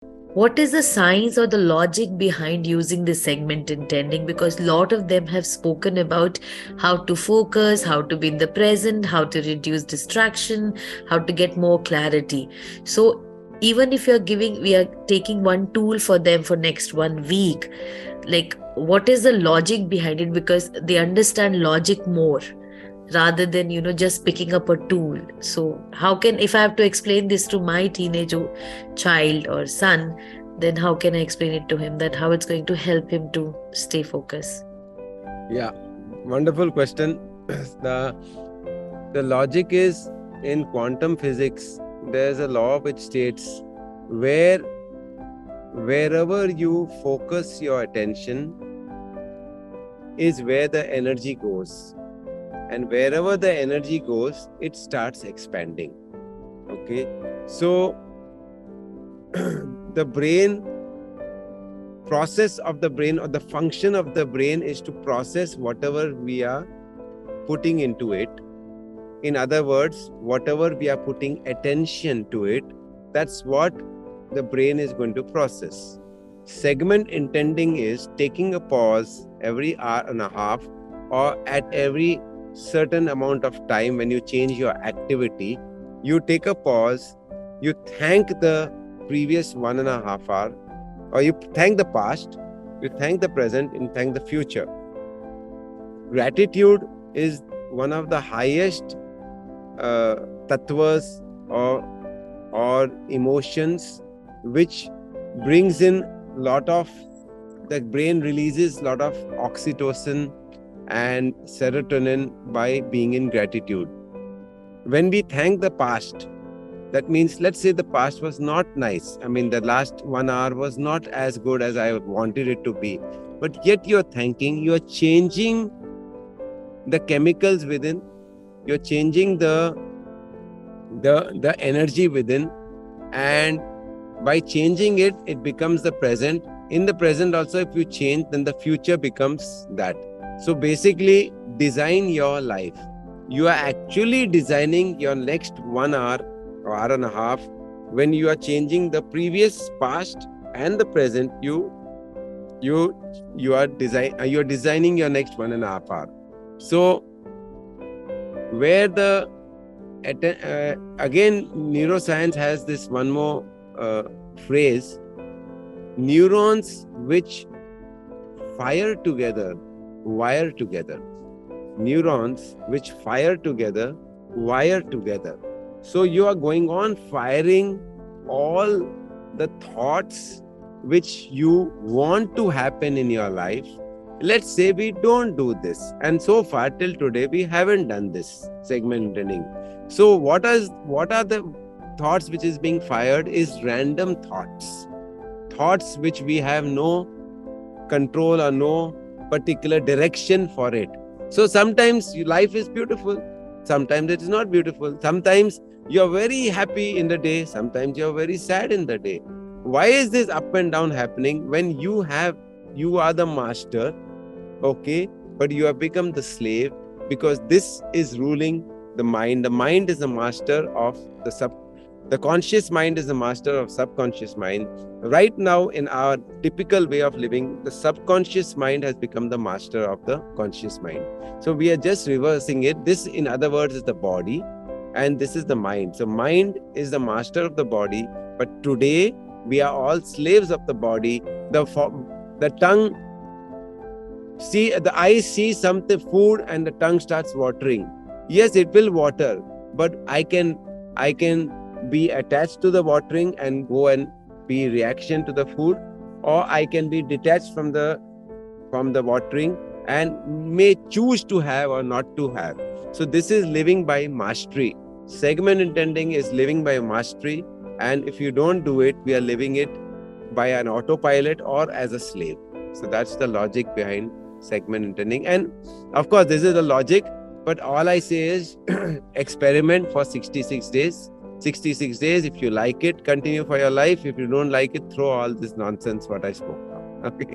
What is the science or the logic behind using this segment intending? Because a lot of them have spoken about how to focus, how to be in the present, how to reduce distraction, how to get more clarity. So even if we are taking one tool for them for next 1 week, like what is the logic behind it? Because they understand logic more rather than just picking up a tool. So how can, if I have to explain this to my teenage child or son, then how can I explain it to him that how it's going to help him to stay focused? Yeah, wonderful question. the the logic is, in quantum physics, there's a law which states wherever you focus your attention is where the energy goes, and wherever the energy goes, it starts expanding. Okay, so the brain process of the brain, or the function of the brain, is to process whatever we are putting into it. In other words, whatever we are putting attention to it, that's what the brain is going to process. Segment intending is taking a pause every hour and a half, or at every certain amount of time when you change your activity, you take a pause, you thank the previous 1.5 hour, or you thank the past, you thank the present, and thank the future. Gratitude is one of the highest tattvas or emotions, which brings in lot of, the brain releases lot of oxytocin and serotonin by being in gratitude. When we thank the past, that means, let's say the past was not nice. I mean, the last 1 hour was not as good as I wanted it to be. But yet you're thanking, you're changing the chemicals within, you're changing the energy within, and by changing it, it becomes the present. In the present also, if you change, then the future becomes that. So basically, design your life. You are actually designing your next 1 hour or hour and a half. When you are changing the previous past and the present, you are designing your next 1.5 hour. So where the again, neuroscience has this one more phrase: neurons which fire together wire together. Neurons which fire together wire together. So you are going on firing all the thoughts which you want to happen in your life. Let's say we don't do this, and so far till today we haven't done this segmenting. So what are the thoughts which is being fired? Is random thoughts which we have no control or no particular direction for it. So sometimes life is beautiful, sometimes it is not beautiful. Sometimes you are very happy in the day, sometimes you are very sad in the day. Why is this up and down happening? When you are the master, okay, but you have become the slave, because this is ruling the mind. The mind is the master of the conscious mind is the master of subconscious mind. Right now, in our typical way of living, the subconscious mind has become the master of the conscious mind. So we are just reversing it. This, in other words, is the body, and this is the mind. So mind is the master of the body, but today we are all slaves of the body. The tongue, the eye sees something, food, and the tongue starts watering. Yes, it will water, but I can be attached to the watering and go and be reaction to the food, or I can be detached from the watering and may choose to have or not to have. So this is living by mastery. Segment intending is living by mastery, and if you don't do it, we are living it by an autopilot or as a slave. So that's the logic behind segment intending. And of course, this is the logic, but all I say is experiment for 66 days. 66 days. If you like it, continue for your life. If you don't like it, throw all this nonsense what I spoke of. Okay.